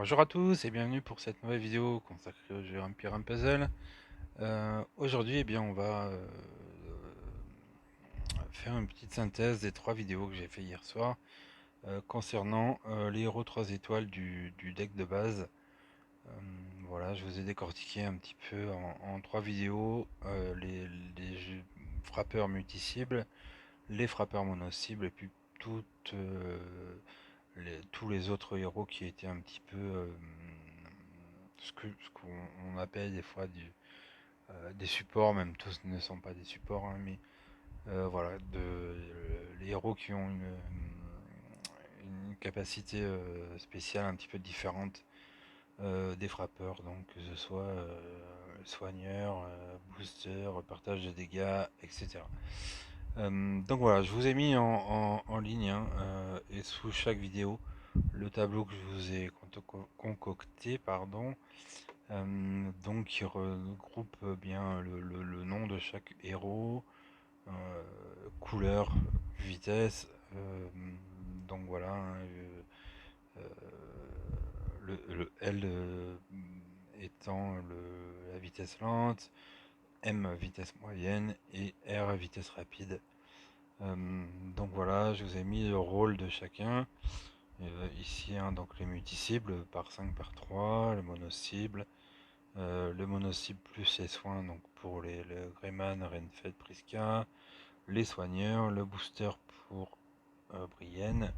Bonjour à tous et bienvenue pour cette nouvelle vidéo consacrée au jeu Empire and Puzzle. Aujourd'hui, on va faire une petite synthèse des trois vidéos que j'ai fait hier soir concernant les héros 3 étoiles du deck de base. Euh, voilà, je vous ai décortiqué un petit peu en trois vidéos frappeurs multi-cibles, les frappeurs mono-cibles et puis toutes, tous les autres héros qui étaient un petit peu ce qu'on appelle des fois des supports, même tous ne sont pas des supports, hein, mais voilà, les héros qui ont une capacité spéciale un petit peu différente des frappeurs, donc que ce soit soigneur, booster, partage de dégâts, etc. Donc voilà, je vous ai mis en ligne hein, et sous chaque vidéo le tableau que je vous ai concocté, pardon, donc qui regroupe bien le nom de chaque héros, euh, couleur, vitesse, donc voilà, hein, euh, le L étant la vitesse lente, M vitesse moyenne et R vitesse rapide. Donc voilà, je vous ai mis le rôle de chacun. Ici, hein, donc les multi-cibles par 5 par 3 le mono-cible, le mono-cible plus les soins, donc pour le Greyman, Renfed, Priska, les soigneurs, le booster pour Brienne,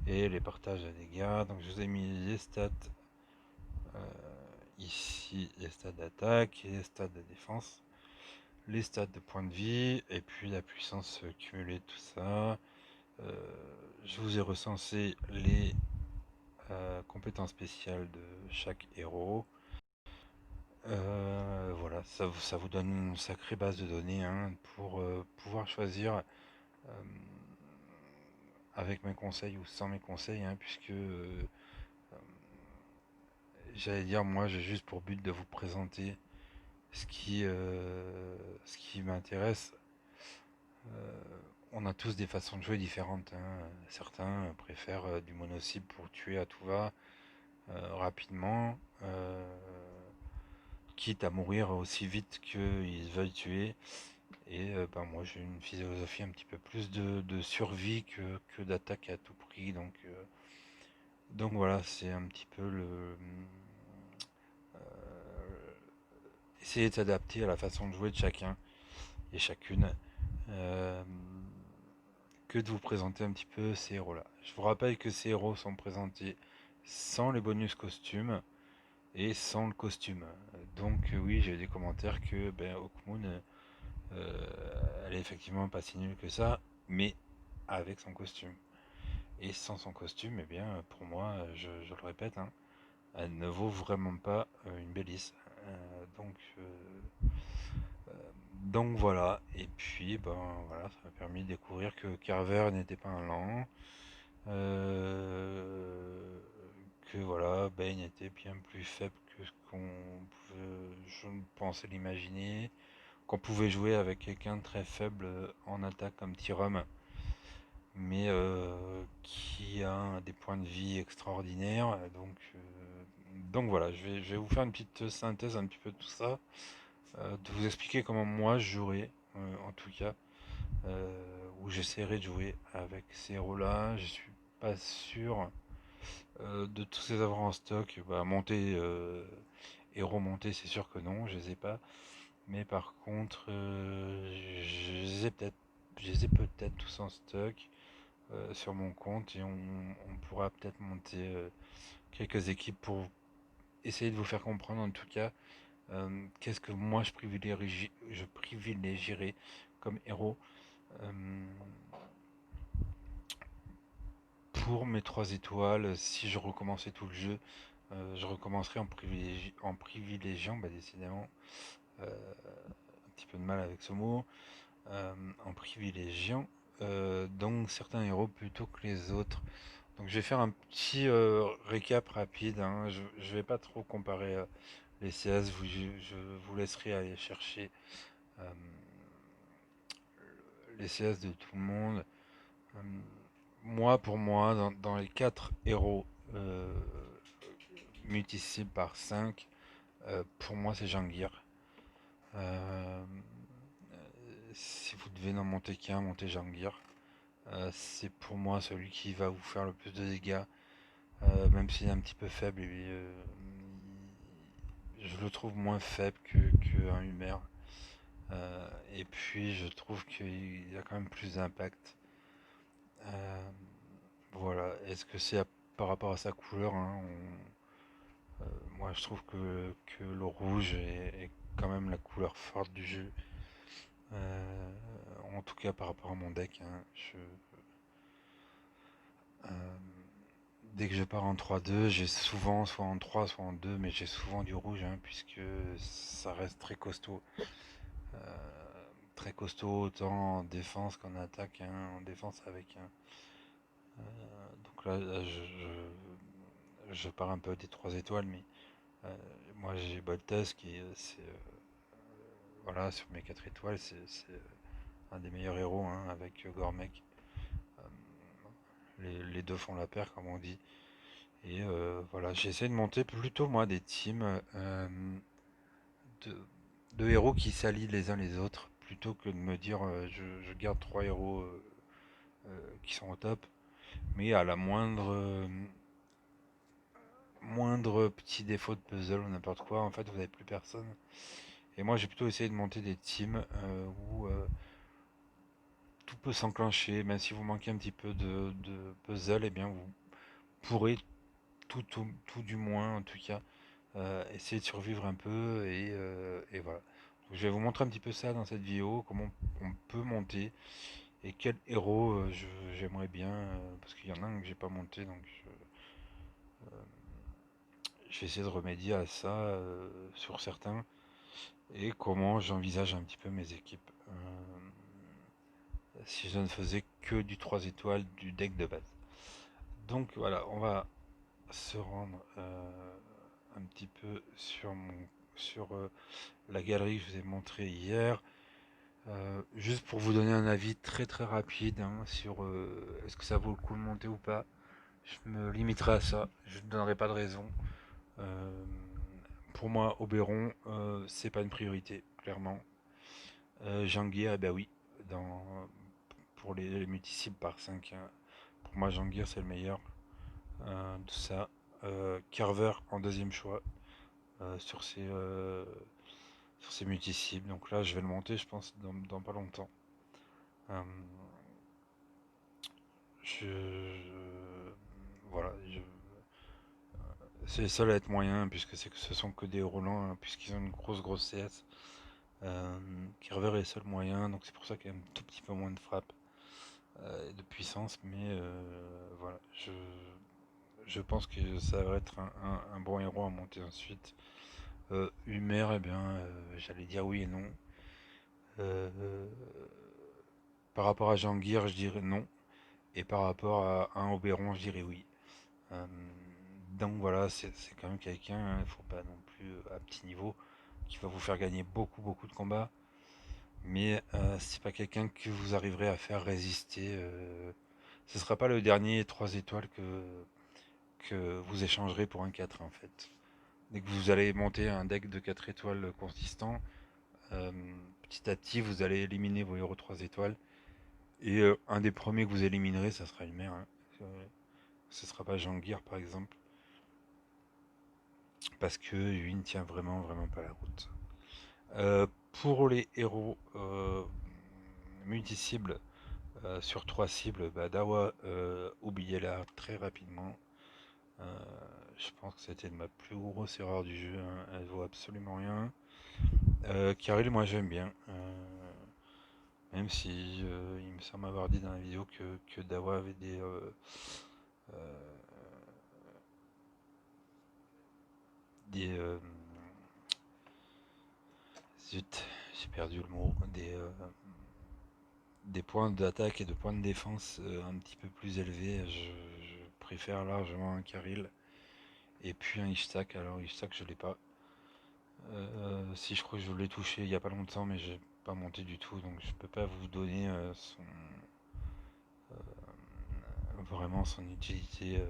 et les partages de dégâts. Donc je vous ai mis les stats euh, ici, les stats d'attaque et les stats de défense, les stats de points de vie, et puis la puissance cumulée, tout ça. Euh, je vous ai recensé les compétences spéciales de chaque héros. Voilà, ça vous donne une sacrée base de données hein, pour pouvoir choisir avec mes conseils ou sans mes conseils, hein, puisque j'allais dire, moi j'ai juste pour but de vous présenter ce qui m'intéresse. Euh, on a tous des façons de jouer différentes, hein. Certains préfèrent du mono-cible pour tuer à tout va, rapidement, quitte à mourir aussi vite qu'ils veulent tuer. Et moi j'ai une philosophie un petit peu plus de survie que d'attaque à tout prix. Donc voilà, c'est un petit peu essayer de s'adapter à la façon de jouer de chacun et chacune. Euh, que de vous présenter un petit peu ces héros-là. Je vous rappelle que ces héros sont présentés sans les bonus costumes et sans le costume. Donc oui, j'ai eu des commentaires que Hawkmoon, elle est effectivement pas si nulle que ça, mais avec son costume. Et sans son costume, pour moi, je le répète, hein, elle ne vaut vraiment pas une Bélice. Euh, donc, euh, donc voilà. Et puis, voilà, ça m'a permis de découvrir que Carver n'était pas un lent. Euh, que voilà, Bane était bien plus faible que ce je ne pensais l'imaginer, qu'on pouvait jouer avec quelqu'un de très faible en attaque comme Tyrum, mais qui a des points de vie extraordinaires. Donc voilà, je vais vous faire une petite synthèse un petit peu de tout ça, de vous expliquer comment moi je jouerai, en tout cas, où j'essaierai de jouer avec ces héros-là. Je suis pas sûr de tous ces avoir en stock. Monter et remonter, c'est sûr que non, je les ai pas. Mais par contre, je les ai peut-être, je les ai peut-être tous en stock sur mon compte et on pourra peut-être monter quelques équipes pour essayer de vous faire comprendre en tout cas qu'est-ce que moi je privilégierais comme héros euh, pour mes 3 étoiles. Si je recommençais tout le jeu, je recommencerai en privilégiant, décidément, un petit peu de mal avec ce mot, en privilégiant donc certains héros plutôt que les autres. Donc je vais faire un petit récap rapide, hein. Je vais pas trop comparer les CS, je vous laisserai aller chercher euh, les CS de tout le monde. Pour moi, dans les 4 héros euh, multi-cible par 5, pour moi c'est Jangir. Euh, Si vous devez n'en monter qu'un, montez Jangir. C'est pour moi celui qui va vous faire le plus de dégâts, même s'il est un petit peu faible. Je le trouve moins faible qu'un Humer. Et puis je trouve qu'il a quand même plus d'impact. Euh, voilà. Est-ce que c'est par rapport à sa couleur, hein, moi je trouve que le rouge est quand même la couleur forte du jeu. Euh, En tout cas par rapport à mon deck, hein, euh, dès que je pars en 3-2, j'ai souvent, soit en 3, soit en 2, mais j'ai souvent du rouge, hein, puisque ça reste très costaud. Euh, Très costaud, autant en défense qu'en attaque, hein, en défense avec un. Donc là, je pars un peu des 3 étoiles, mais moi j'ai Boltez qui c'est, voilà, sur mes 4 étoiles, c'est un des meilleurs héros, hein, avec Gormek. Euh, les deux font la paire, comme on dit. Et voilà, j'essaie de monter plutôt moi des teams de, de héros qui s'allient les uns les autres, plutôt que de me dire je garde 3 héros qui sont au top, mais à la moindre petit défaut de puzzle ou n'importe quoi, en fait vous n'avez plus personne. Et moi j'ai plutôt essayé de monter des teams où tout peut s'enclencher, même si vous manquez un petit peu de puzzle, et bien vous pourrez tout du moins en tout cas essayer de survivre un peu et voilà. Donc, je vais vous montrer un petit peu ça dans cette vidéo, comment on peut monter et quel héros j'aimerais bien, parce qu'il y en a un que j'ai pas monté, donc je vais essayer de remédier à ça sur certains et comment j'envisage un petit peu mes équipes. Si je ne faisais que du 3 étoiles du deck de base. Donc voilà, on va se rendre un petit peu sur la galerie que je vous ai montré hier. Juste pour vous donner un avis très très rapide, hein, sur est-ce que ça vaut le coup de monter ou pas. Je me limiterai à ça, je ne donnerai pas de raison. Euh, pour moi, Oberon, c'est pas une priorité, clairement. Jangir, eh ben oui, pour les multi-cibles par 5, hein, pour moi Jangir c'est le meilleur de ça. Carver en deuxième choix euh, sur ces, euh, sur ces multi-cibles. Donc là, je vais le monter, je pense, dans pas longtemps. Euh, voilà, c'est les seuls à être moyens, puisque ce sont que des Roland, hein, puisqu'ils ont une grosse CS. Carver est le seul moyen, donc c'est pour ça qu'il y a un tout petit peu moins de frappe et de puissance, mais voilà, je pense que ça va être un bon héros à monter ensuite. Humer, eh bien, j'allais dire oui et non. Euh, Par rapport à Jangir, je dirais non. Et par rapport à un Oberon, je dirais oui. Euh, donc voilà, c'est quand même quelqu'un, il ne faut pas non plus à petit niveau, qui va vous faire gagner beaucoup de combats. Mais c'est pas quelqu'un que vous arriverez à faire résister. Ce sera pas le dernier 3 étoiles que vous échangerez pour un 4 en fait. Dès que vous allez monter un deck de 4 étoiles consistant, euh, petit à petit vous allez éliminer vos héros 3 étoiles. Et un des premiers que vous éliminerez, ça sera Ulmer, hein. Ce sera pas Jangir par exemple. Parce que lui ne tient vraiment pas la route. Pour les héros multi-cibles sur 3 cibles, bah, Dawa, oubliez-la très rapidement. Euh, je pense que c'était ma plus grosse erreur du jeu, hein. Elle vaut absolument rien. Karil, moi j'aime bien. Même si il me semble avoir dit dans la vidéo que Dawa avait euh, des zut, j'ai perdu le mot, des points d'attaque et de points de défense un petit peu plus élevés. Je préfère largement un Karil et puis un Ishtak. Alors Ishtak je l'ai pas. Si je crois que je l'ai touché il y a pas longtemps, mais j'ai pas monté du tout, donc je peux pas vous donner vraiment son utilité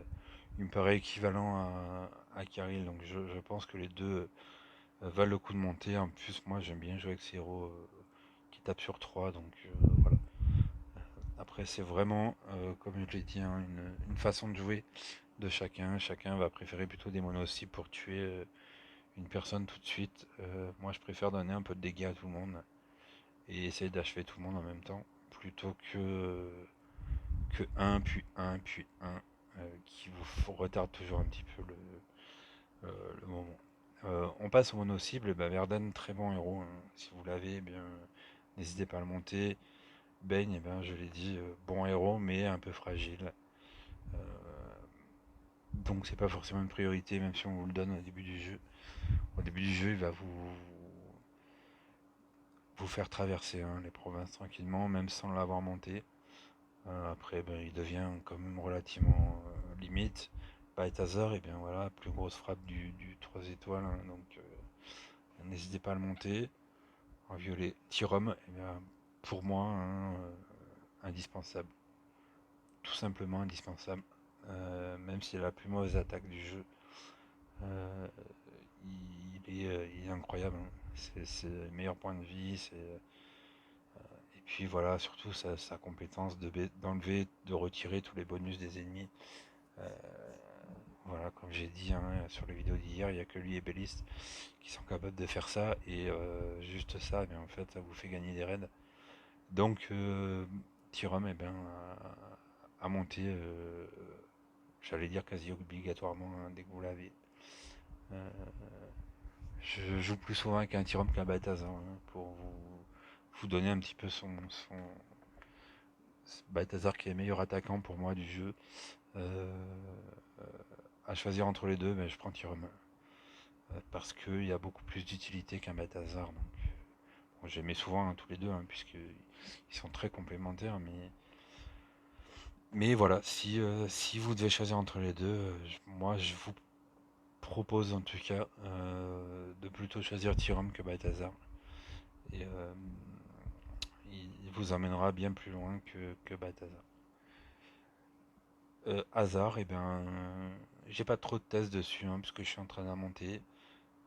il me paraît équivalent à Karil, donc je pense que les deux valent le coup de monter. En plus, moi j'aime bien jouer avec ces héros qui tapent sur 3, donc voilà. Après, c'est vraiment, comme je l'ai dit, hein, une façon de jouer de chacun. Chacun va préférer plutôt des mono-cibles pour tuer une personne tout de suite. Moi, je préfère donner un peu de dégâts à tout le monde et essayer d'achever tout le monde en même temps, plutôt que un, puis un, puis un, qui vous retarde toujours un petit peu le moment. On passe au mono-cible, bah, Verdan, très bon héros, hein. Si vous l'avez, eh bien, n'hésitez pas à le monter. Bane, eh ben, je l'ai dit, bon héros, mais un peu fragile. Euh, donc c'est pas forcément une priorité, même si on vous le donne au début du jeu. Au début du jeu, il va vous faire traverser, hein, les provinces tranquillement, même sans l'avoir monté. Après, ben, il devient quand même relativement limite. Balthazar, et bien voilà, plus grosse frappe du 3 étoiles, hein, donc n'hésitez pas à le monter. En violet, Tyrum, eh bien, pour moi, hein, indispensable. Tout simplement indispensable. Même s'il a la plus mauvaise attaque du jeu, euh, il est incroyable, hein. C'est le meilleur point de vie. Et puis voilà, surtout sa compétence d'enlever, de retirer tous les bonus des ennemis. Euh, voilà, comme j'ai dit, hein, sur les vidéos d'hier, il n'y a que lui et Belliste qui sont capables de faire ça. Et juste ça, eh bien, en fait, ça vous fait gagner des raids. Donc, Tyrum, eh bien, à monter, j'allais dire quasi obligatoirement, hein, dès que vous l'avez. Euh, je joue plus souvent avec un Tyrum qu'un Balthazar, hein, pour vous donner un petit peu son Balthazar qui est meilleur attaquant pour moi du jeu. Euh, à choisir entre les deux, mais je prends Tyrum. Parce qu'il y a beaucoup plus d'utilité qu'un Balthazar. Donc, bon, j'aimais souvent, hein, tous les deux, hein, puisqu'ils sont très complémentaires. Mais voilà, si vous devez choisir entre les deux, moi je vous propose en tout cas de plutôt choisir Tyrum que Balthazar. Et il vous emmènera bien plus loin que Balthazar. Hasard, et ben, j'ai pas trop de tests dessus, hein, parce que je suis en train d'en monter.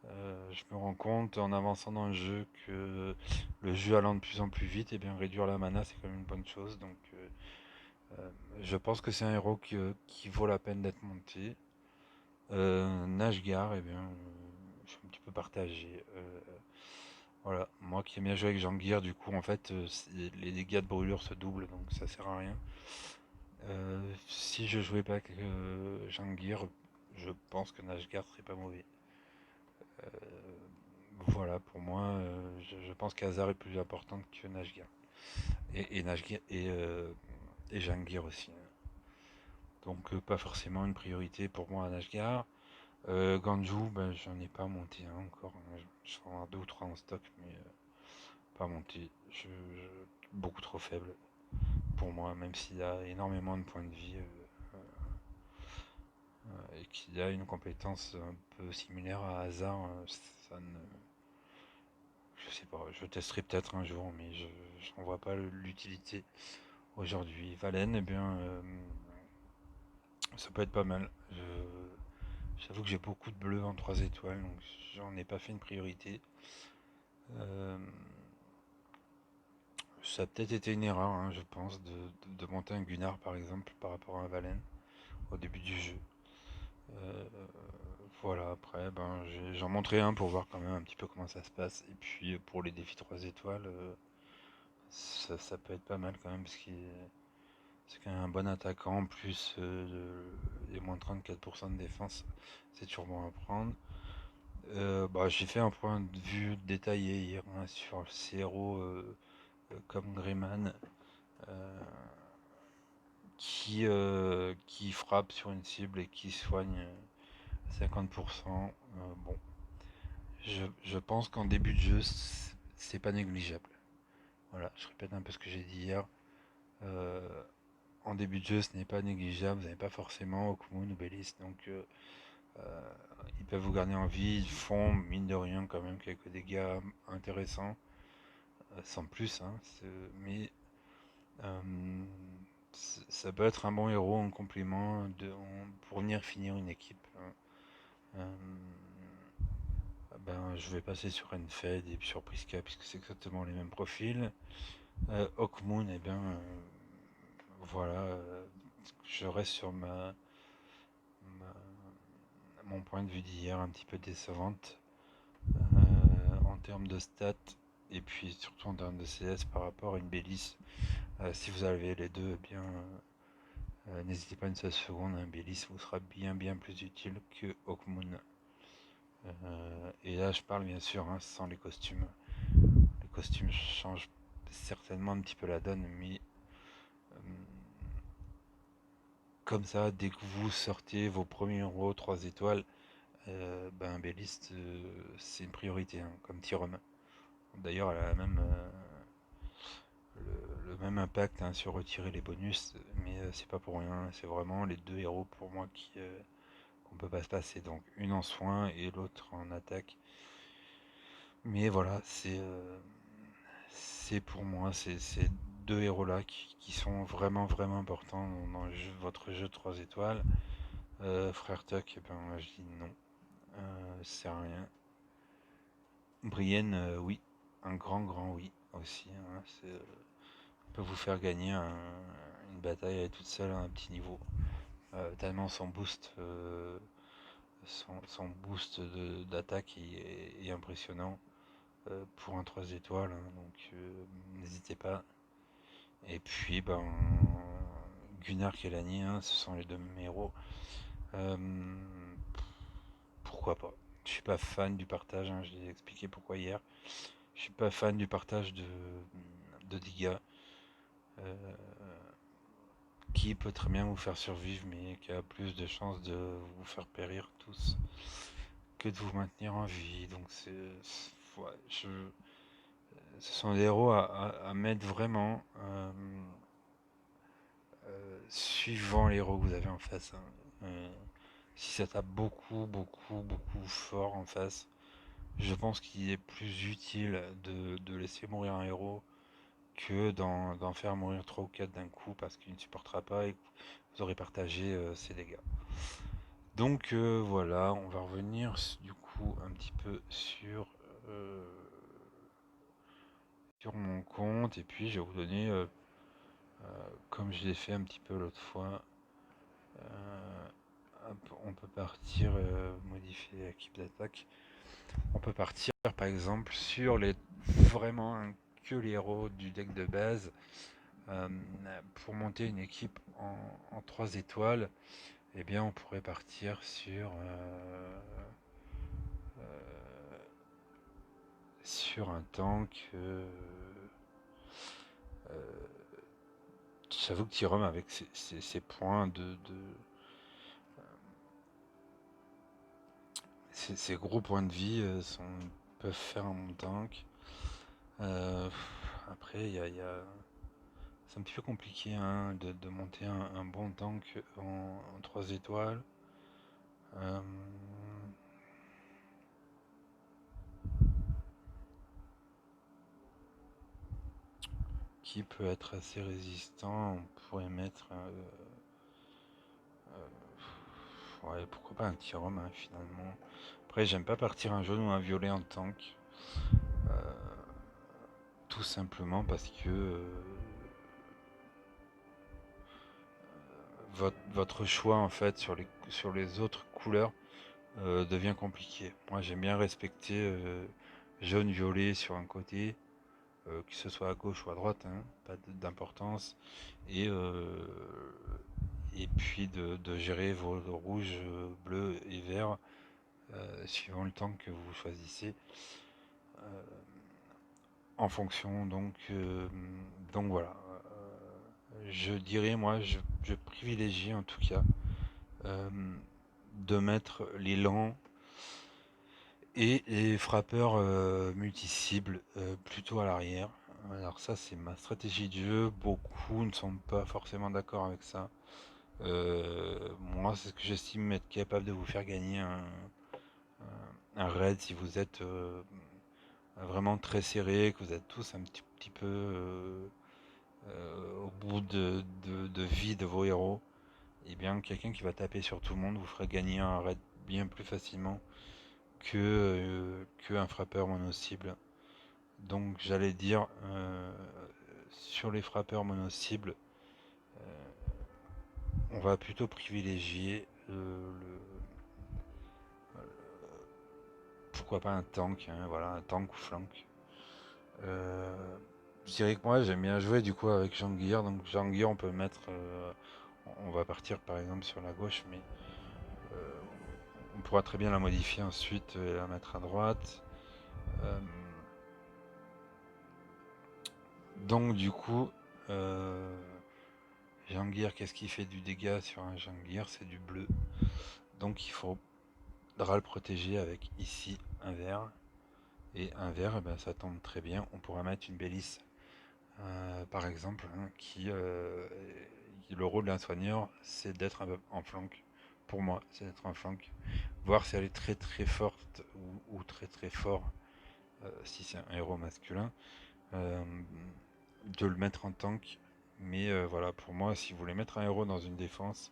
Je me rends compte en avançant dans le jeu que le jeu allant de plus en plus vite, et bien réduire la mana c'est quand même une bonne chose. Donc je pense que c'est un héros qui vaut la peine d'être monté. Nashgar, et bien, je suis un petit peu partagé. Voilà, moi qui aime bien jouer avec Jean-Gear, du coup en fait les dégâts de brûlure se doublent, donc ça sert à rien. Si je jouais pas avec Jean-Gear, je pense que Nashgar serait pas mauvais. Euh, voilà, pour moi, je pense qu'Hazard est plus importante que Nashgar. Et Nashgar et Jean-Gear aussi, hein. Donc pas forcément une priorité pour moi à Nashgar. Ganju, ben, j'en ai pas monté, hein, encore, hein. Je vais en avoir deux ou trois en stock, mais pas monté. Beaucoup trop faible pour moi, même s'il a énormément de points de vie et qu'il a une compétence un peu similaire à Hazard, ça ne. Je sais pas, je testerai peut-être un jour, mais je n'en vois pas l'utilité aujourd'hui. Valen, eh bien, ça peut être pas mal. J'avoue que j'ai beaucoup de bleus en 3 étoiles, donc j'en ai pas fait une priorité. Euh, Ça a peut-être été une erreur, hein, je pense, de monter un Gunnar par exemple par rapport à un Valen au début du jeu. Euh, voilà, après, ben, j'en montrerai un pour voir quand même un petit peu comment ça se passe. Et puis pour les défis 3 étoiles, ça peut être pas mal quand même, parce qu'il c'est quand même un bon attaquant, plus les moins 34% de défense, c'est toujours bon à prendre. Bah, j'ai fait un point de vue détaillé hier, hein, sur ces héros comme Greyman, euh, qui frappe sur une cible et qui soigne 50%. Bon, je pense qu'en début de jeu, c'est pas négligeable. Voilà, je répète un peu ce que j'ai dit hier. Euh, En début de jeu, ce n'est pas négligeable. Vous n'avez pas forcément Okumun ou Bellis, donc euh, ils peuvent vous garder en vie. Ils font, mine de rien, quand même quelques dégâts intéressants, sans plus, hein, mais euh, Ça peut être un bon héros en complément pour venir finir une équipe, hein. Euh, ben, je vais passer sur Enfed et sur Priska puisque c'est exactement les mêmes profils. Hawkmoon, eh bien, voilà, je reste sur mon point de vue d'hier, un petit peu décevante en termes de stats et puis surtout en termes de CS par rapport à une Bélis. Si vous avez les deux, eh bien, n'hésitez pas une seule seconde, un Bélis vous sera bien plus utile que Hawkmoon. Et là, je parle bien sûr, hein, sans les costumes. Les costumes changent certainement un petit peu la donne, mais euh, comme ça, dès que vous sortez vos premiers héros 3 étoiles, ben Béliste, c'est une priorité, hein, comme Tyrum. D'ailleurs, elle a le même impact, hein, sur retirer les bonus, mais c'est pas pour rien. C'est vraiment les deux héros pour moi qu'on peut pas se passer. Donc une en soins et l'autre en attaque. Mais voilà, c'est pour moi ces deux héros-là qui sont vraiment importants dans votre jeu 3 étoiles. Frère Tuck, eh ben, je dis non. C'est rien. Brienne, oui. Un grand oui aussi, hein. Peut vous faire gagner une bataille à elle toute seule à un petit niveau. Tellement son boost d'attaque est impressionnant pour un 3 étoiles, hein. Donc n'hésitez pas. Et puis ben Gunnar Kelani, hein, ce sont les deux mêmes héros. Euh, Pourquoi pas. Je suis pas fan du partage, hein, je l'ai expliqué pourquoi hier. Je suis pas fan du partage de dégâts, euh, qui peut très bien vous faire survivre, mais qui a plus de chances de vous faire périr tous que de vous maintenir en vie. Donc ouais, ce sont des héros à mettre vraiment, suivant les héros que vous avez en face, hein. Si ça tape beaucoup fort en face, je pense qu'il est plus utile de laisser mourir un héros que d'en faire mourir 3 ou 4 d'un coup parce qu'il ne supportera pas et que vous aurez partagé ses dégâts. Donc voilà, on va revenir du coup un petit peu euh, sur mon compte et puis je vais vous donner, comme je l'ai fait un petit peu l'autre fois, euh, on peut partir, modifier l'équipe d'attaque. On peut partir par exemple sur les vraiment, hein, que les héros du deck de base. Euh, pour monter une équipe en 3 étoiles, eh bien on pourrait partir sur un tank. J'avoue que Tyrum avec ses points ses gros points de vie, peuvent faire un bon tank. Euh, Après, c'est un petit peu compliqué, hein, de monter un bon tank en 3 étoiles. Euh, qui peut être assez résistant, on pourrait mettre, ouais, pourquoi pas un Tyrum, hein, finalement. Après, j'aime pas partir un jaune ou un violet en tank, euh, tout simplement parce que votre choix en fait sur les autres couleurs devient compliqué. Moi, j'aime bien respecter jaune, violet sur un côté, que ce soit à gauche ou à droite, hein, pas d'importance, et et puis de gérer vos rouges, bleus et verts, suivant le temps que vous choisissez, euh, en fonction. Donc voilà. Je dirais, moi, je privilégie en tout cas euh, de mettre l'élan et les frappeurs multi-cibles plutôt à l'arrière. Alors ça, c'est ma stratégie de jeu. Beaucoup ne sont pas forcément d'accord avec ça. Moi, c'est ce que j'estime être capable de vous faire gagner un raid si vous êtes vraiment très serré, que vous êtes tous un petit peu au bout de vie de vos héros, et bien quelqu'un qui va taper sur tout le monde vous fera gagner un raid bien plus facilement que un frappeur mono-cible. Donc j'allais dire sur les frappeurs mono-cible, on va plutôt privilégier pourquoi pas un tank, hein, voilà, un tank ou flank. Je dirais que moi j'aime bien jouer du coup avec Jean-Gear, donc Jean-Gear on peut mettre, on va partir par exemple sur la gauche, mais euh, on pourra très bien la modifier ensuite et la mettre à droite. Euh, donc du coup, euh, Jean-Gear, qu'est-ce qui fait du dégât sur un Jean-Gear? C'est du bleu. Donc il faudra le protéger avec ici un vert. Et un vert, eh ben, ça tombe très bien. On pourra mettre une Bélice, par exemple, hein, le rôle d'un soigneur, c'est d'être en flank. Pour moi, c'est d'être en flank. Voir si elle est très très forte ou très très fort, si c'est un héros masculin, euh, de le mettre en tank. Mais voilà, pour moi, si vous voulez mettre un héros dans une défense,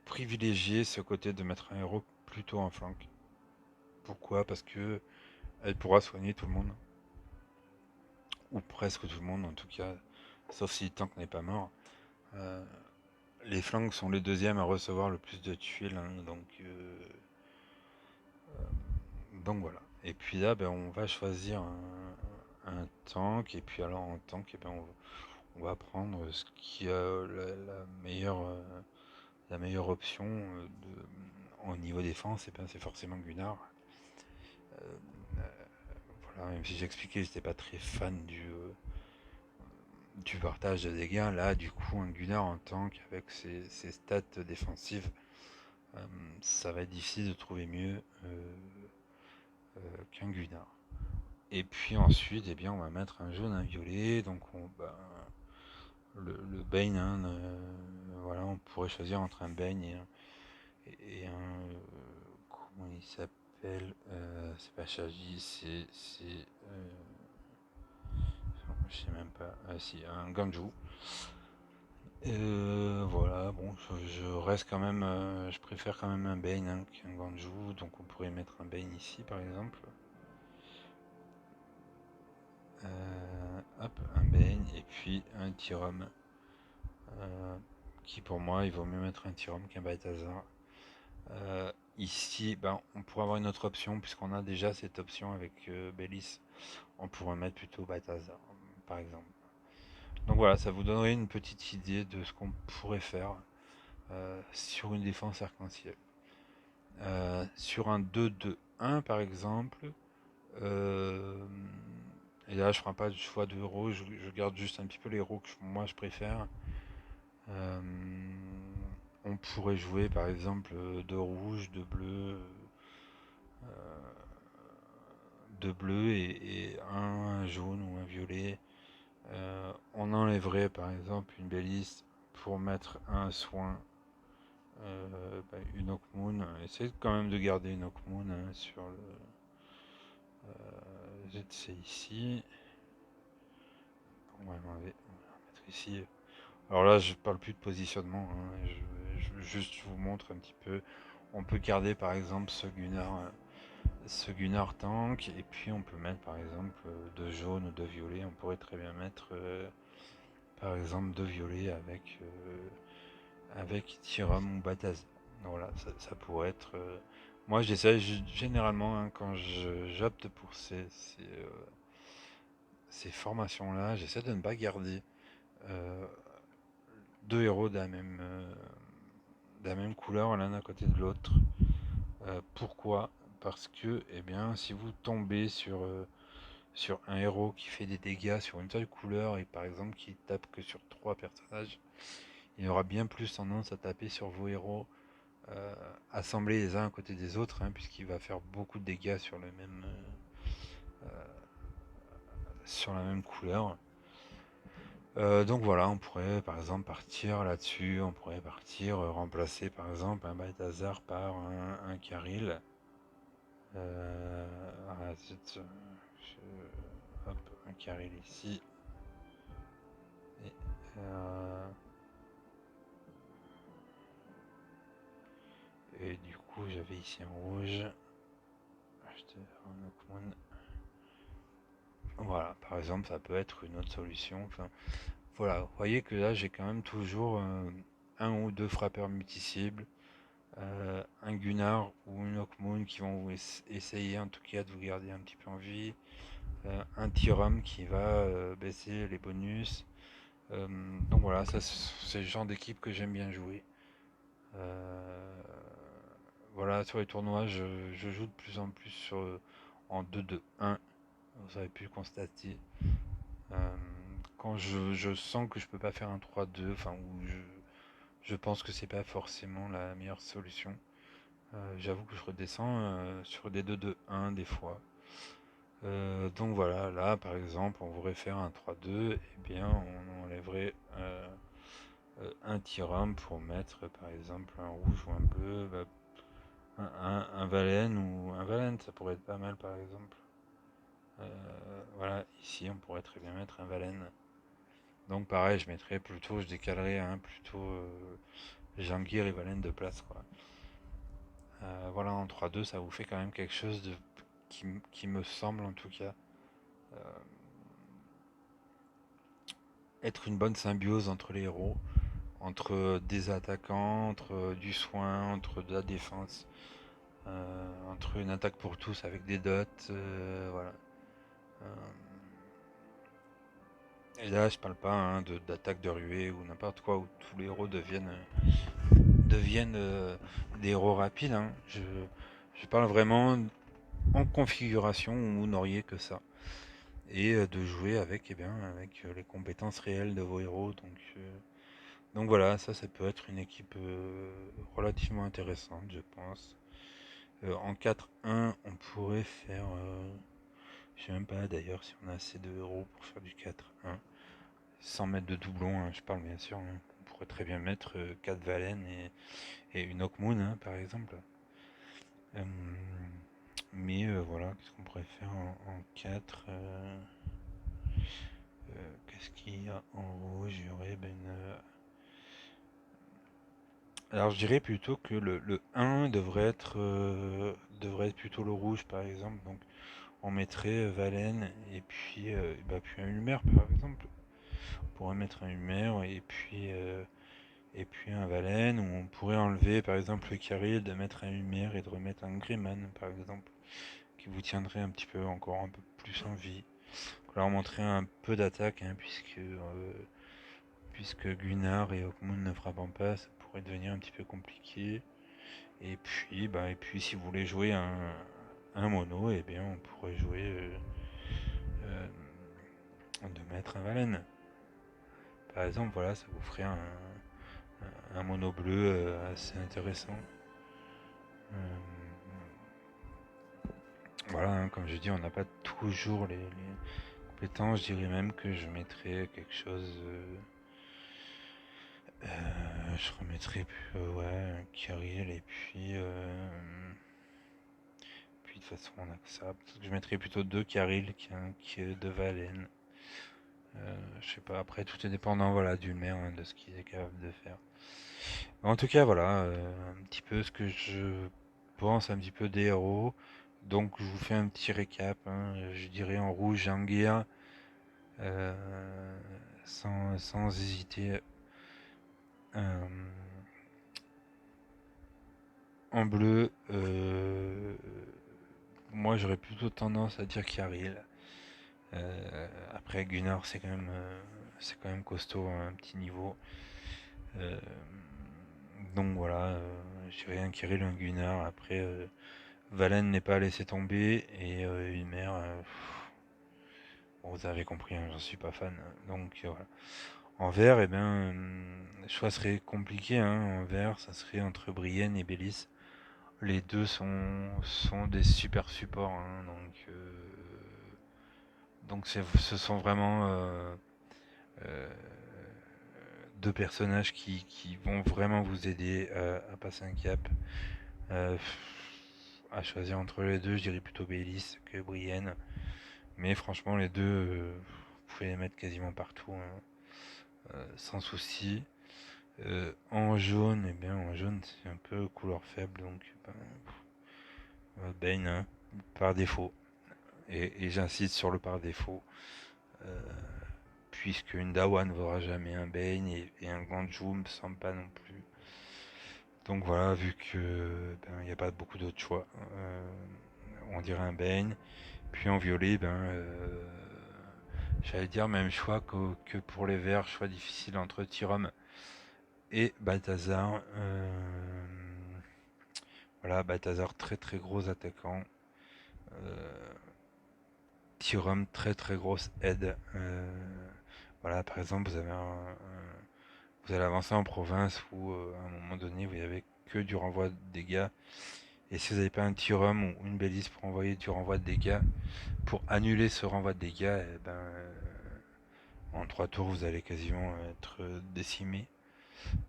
privilégiez ce côté de mettre un héros plutôt en flank. Pourquoi? Parce que elle pourra soigner tout le monde, ou presque tout le monde en tout cas, sauf si le tank n'est pas mort. Euh, les flanks sont les deuxièmes à recevoir le plus de tuiles, hein, donc voilà. Et puis là, ben, on va choisir un tank, et puis alors en tank, eh ben, on va prendre ce qui a la meilleure option au niveau défense, et ben, c'est forcément Gunnar. Euh, voilà, même si j'expliquais, j'étais pas très fan du partage de dégâts. Là, du coup, un Gunnar en tank avec ses stats défensives, euh, ça va être difficile de trouver mieux qu'un Gunnar. Et puis ensuite, eh bien, on va mettre un jaune, un violet. Donc, le Bane, hein, voilà, on pourrait choisir entre un Bane et un. Comment il s'appelle? C'est pas Shagi, je sais même pas. Ah, si, un Ganju. Voilà, bon, je reste quand même, je préfère quand même un Bane, hein, qu'un Ganju, donc on pourrait mettre un Bane ici par exemple. Hop, un Bane et puis un Tyrum, qui pour moi il vaut mieux mettre un Tyrum qu'un Balthazar. Ici, ben, on pourrait avoir une autre option puisqu'on a déjà cette option avec Bélis, on pourrait mettre plutôt Balthazar par exemple. Donc voilà, ça vous donnerait une petite idée de ce qu'on pourrait faire sur une défense arc-en-ciel. Sur un 2-2-1 par exemple, euh, et là je ne ferai pas de choix de héros, je garde juste un petit peu les héros que moi je préfère. Euh, on pourrait jouer par exemple de rouge, de bleu et un jaune ou un violet. On enlèverait par exemple une Bélice pour mettre un soin, une Hawkmoon. Essayez quand même de garder une Hawkmoon, hein, sur le c'est ici. On va mettre ici. Alors là, je parle plus de positionnement, hein, je juste vous montre un petit peu. On peut garder par exemple ce Gunnar tank, et puis on peut mettre par exemple deux jaunes ou deux violets. On pourrait très bien mettre par exemple deux violets avec Tyrum ou Bataz. Voilà, ça pourrait être. Moi, j'essaie généralement, hein, quand j'opte pour ces formations-là, j'essaie de ne pas garder euh, deux héros de la même couleur l'un à côté de l'autre. Pourquoi? Parce que, eh bien, si vous tombez sur un héros qui fait des dégâts sur une seule couleur et par exemple qui tape que sur trois personnages, il aura bien plus tendance à taper sur vos héros assemblés les uns à côté des autres, hein, puisqu'il va faire beaucoup de dégâts sur la même couleur. Donc voilà, on pourrait par exemple partir là-dessus, on pourrait partir remplacer par exemple un Balthazar par un Karil. Ah, hop, un Karil ici. Euh, et du coup, j'avais ici un rouge. Acheter un Hawkmoon. Voilà, par exemple, ça peut être une autre solution. Enfin, voilà, vous voyez que là, j'ai quand même toujours un ou deux frappeurs multi-cibles, un Gunnar ou une Hawkmoon qui vont vous essayer en tout cas de vous garder un petit peu en vie, un Tyrum qui va baisser les bonus. Donc voilà, ça c'est le genre d'équipe que j'aime bien jouer. Euh, voilà, sur les tournois, je joue de plus en plus en 2-2-1. Vous avez pu le constater. Euh, quand je sens que je peux pas faire un 3-2, enfin, où je pense que c'est pas forcément la meilleure solution. J'avoue que je redescends sur des 2-2-1 des fois. Donc voilà, là par exemple, on voudrait faire un 3-2, et bien on enlèverait un Tyrum pour mettre par exemple un rouge ou un bleu, bah, un Valen ou un Valen, ça pourrait être pas mal par exemple. Voilà, ici on pourrait très bien mettre un Valen. Donc pareil, je décalerais plutôt Jangir et Valen de place quoi. Voilà, en 3-2, ça vous fait quand même quelque chose qui me semble en tout cas euh, être une bonne symbiose entre les héros, entre des attaquants, entre du soin, entre de la défense, entre une attaque pour tous avec des dots, voilà. Euh, et là, je parle pas d'attaque de ruée ou n'importe quoi où tous les héros deviennent des héros rapides. Hein. Je parle vraiment en configuration où vous n'auriez que ça. Et de jouer avec, avec les compétences réelles de vos héros. Donc voilà, ça peut être une équipe relativement intéressante, je pense. En 4-1, on pourrait faire... je sais même pas d'ailleurs si on a assez de héros pour faire du 4-1. Sans mettre de doublon, hein, je parle bien sûr. Hein. On pourrait très bien mettre 4 Valen et une Hawkmoon, hein, par exemple. Euh, mais voilà, qu'est-ce qu'on pourrait faire en 4 qu'est-ce qu'il y a en rouge? Il y aurait alors je dirais plutôt que le 1 devrait être plutôt le rouge par exemple. Donc on mettrait Valen puis un Ulmer par exemple. On pourrait mettre un Ulmer et puis un Valen, ou on pourrait enlever par exemple le Carril, de mettre un Ulmer et de remettre un Greyman par exemple, qui vous tiendrait un petit peu encore un peu plus en vie. Alors montrer un peu d'attaque, hein, puisque Gunnar et Hawkmoon ne frappant pas, ça pourrait devenir un petit peu compliqué. Et puis si vous voulez jouer un mono, eh bien on pourrait jouer euh, de mettre un Valen. Par exemple, voilà, ça vous ferait un mono bleu assez intéressant. Euh, voilà, hein, comme je dis, on n'a pas toujours les compétences. Je dirais même que je mettrais quelque chose. Je remettrais ouais, un Kirill puis de toute façon on a que ça. Peut-être que je mettrais plutôt deux Kirill qu'un de Valen. Je sais pas, après tout est dépendant voilà, du maire, hein, de ce qu'il est capable de faire. En tout cas, voilà, un petit peu ce que je pense un petit peu des héros. Donc je vous fais un petit récap. Hein. Je dirais en rouge Anguilla, euh, sans hésiter. Euh, en bleu, moi j'aurais plutôt tendance à dire Kiaril. Après Gunnar c'est quand même costaud à un petit niveau. Euh, donc voilà, je dirais un Kirill, un Gunnar. Après Valen n'est pas à laisser tomber et Ulmer, bon, vous avez compris, hein, j'en suis pas fan. Donc voilà. En vert, le choix serait compliqué. Hein. En vert, ça serait entre Brienne et Bélis. Les deux sont des super supports. Hein. Donc ce sont vraiment euh, deux personnages qui vont vraiment vous aider à passer un cap. Euh, à choisir entre les deux, je dirais plutôt Bélis que Brienne. Mais franchement, les deux, vous pouvez les mettre quasiment partout. Hein. sans souci. En jaune, eh bien en jaune c'est un peu couleur faible, donc Bane, hein, par défaut. Et j'insiste sur le par défaut, euh, puisque une Dawa ne vaudra jamais un Bane et un Ganju me semble pas non plus. Donc voilà, vu que il n'y a pas beaucoup d'autres choix, on dirait un Bane. Puis en violet, j'allais dire même choix que pour les verts, choix difficile entre Tyrum et Balthazar. Voilà, Balthazar très très gros attaquant. Euh, Tyrum très très grosse aide. Voilà, par exemple, vous allez avancer en province où à un moment donné vous n'avez que du renvoi de dégâts. Et si vous n'avez pas un Tyrum ou une Bélice pour envoyer du renvoi de dégâts, pour annuler ce renvoi de dégâts, en 3 tours vous allez quasiment être décimé.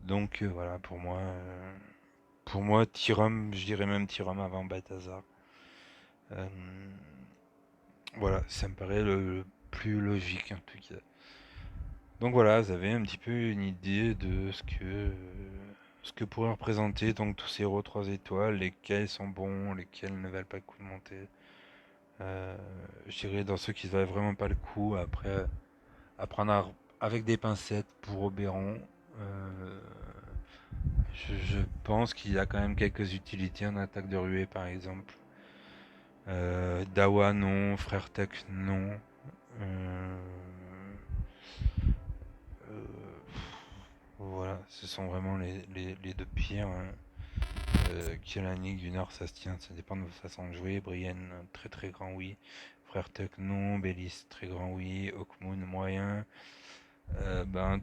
Donc voilà, pour moi, Tyrum, je dirais même Tyrum avant Balthazar. Euh, voilà, ça me paraît le plus logique en tout cas. Donc voilà, vous avez un petit peu une idée de ce que pourraient représenter donc tous ces héros 3 étoiles, lesquels sont bons, lesquels ne valent pas le coup de monter. Je dirais dans ceux qui ne valent vraiment pas le coup, après à prendre avec des pincettes pour Oberon. Euh, je pense qu'il y a quand même quelques utilités en attaque de ruée par exemple. Dawa non, Frère Tech non. Euh, euh, voilà, ce sont vraiment les deux pires, hein. Kielanik du Nord, ça se tient, ça dépend de votre façon de jouer. Brienne, très très grand oui. Frère Tuck, non. Bélis, très grand oui. Hawkmoon, moyen.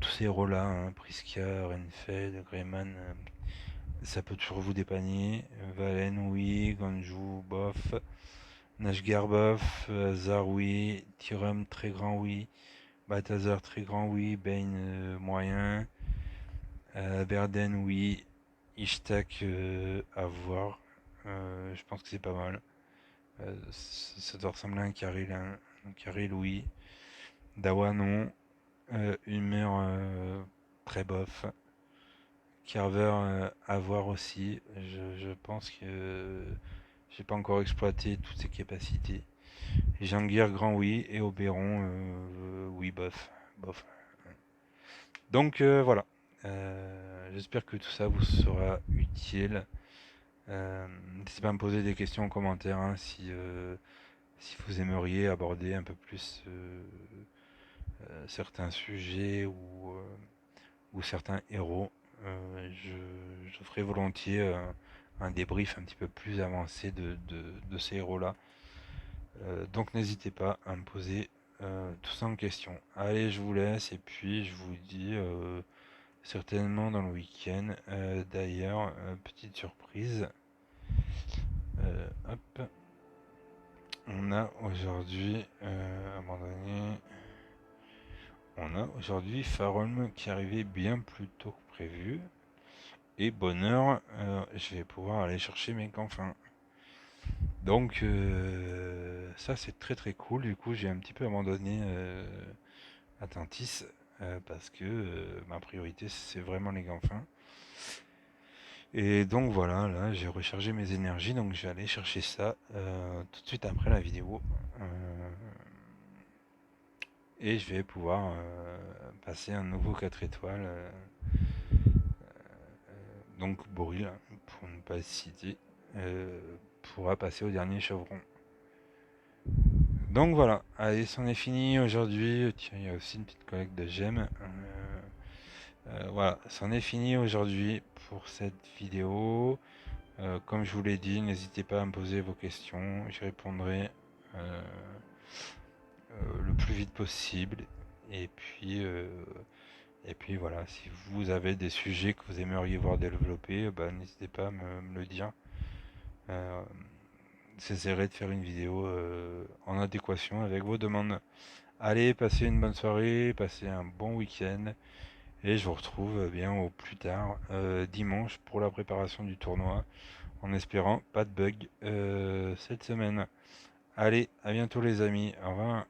Tous ces héros-là, hein, Prisca, Renfeld, Greyman, ça peut toujours vous dépanner. Valen, oui. Ganju, bof. Nashgar, bof. Hazard, oui. Tyrum, très grand oui. Balthazar, très grand oui. Bane, moyen. Verden, oui. Ishtak, à voir. Je pense que c'est pas mal. Ça doit ressembler à un Karil, hein. Un Karil, oui. Dawa, non. Humer, très bof. Carver, à voir aussi. Je pense que j'ai pas encore exploité toutes ses capacités. Jangir, grand oui. Et Oberon, oui, bof. Bof. Donc voilà. J'espère que tout ça vous sera utile. N'hésitez pas à me poser des questions en commentaire, hein, si vous aimeriez aborder un peu plus certains sujets ou certains héros. Je ferai volontiers un débrief un petit peu plus avancé de ces héros-là. Donc n'hésitez pas à me poser tout ça en question. Allez, je vous laisse et puis je vous dis certainement dans le week-end. D'ailleurs, petite surprise. Hop. On a aujourd'hui, abandonné. On a aujourd'hui Farolm qui arrivait bien plus tôt que prévu. Et bonheur, je vais pouvoir aller chercher mes canfins. Donc ça c'est très très cool. Du coup j'ai un petit peu abandonné Atlantis parce que ma priorité c'est vraiment les canfins. Et donc voilà, là j'ai rechargé mes énergies, donc je vais aller chercher ça tout de suite après la vidéo. Et je vais pouvoir passer un nouveau 4 étoiles. Donc Boril, pour ne pas citer, pourra passer au dernier chevron. Donc voilà, allez, c'en est fini aujourd'hui. Tiens, il y a aussi une petite collecte de gemmes. Voilà, c'en est fini aujourd'hui pour cette vidéo. Comme je vous l'ai dit, n'hésitez pas à me poser vos questions. J'y répondrai le plus vite possible. Et puis, voilà, si vous avez des sujets que vous aimeriez voir développés, n'hésitez pas à me le dire. J'essaierai de faire une vidéo en adéquation avec vos demandes. Allez, passez une bonne soirée, passez un bon week-end. Et je vous retrouve bien au plus tard dimanche pour la préparation du tournoi. En espérant pas de bug cette semaine. Allez, à bientôt les amis. Au revoir.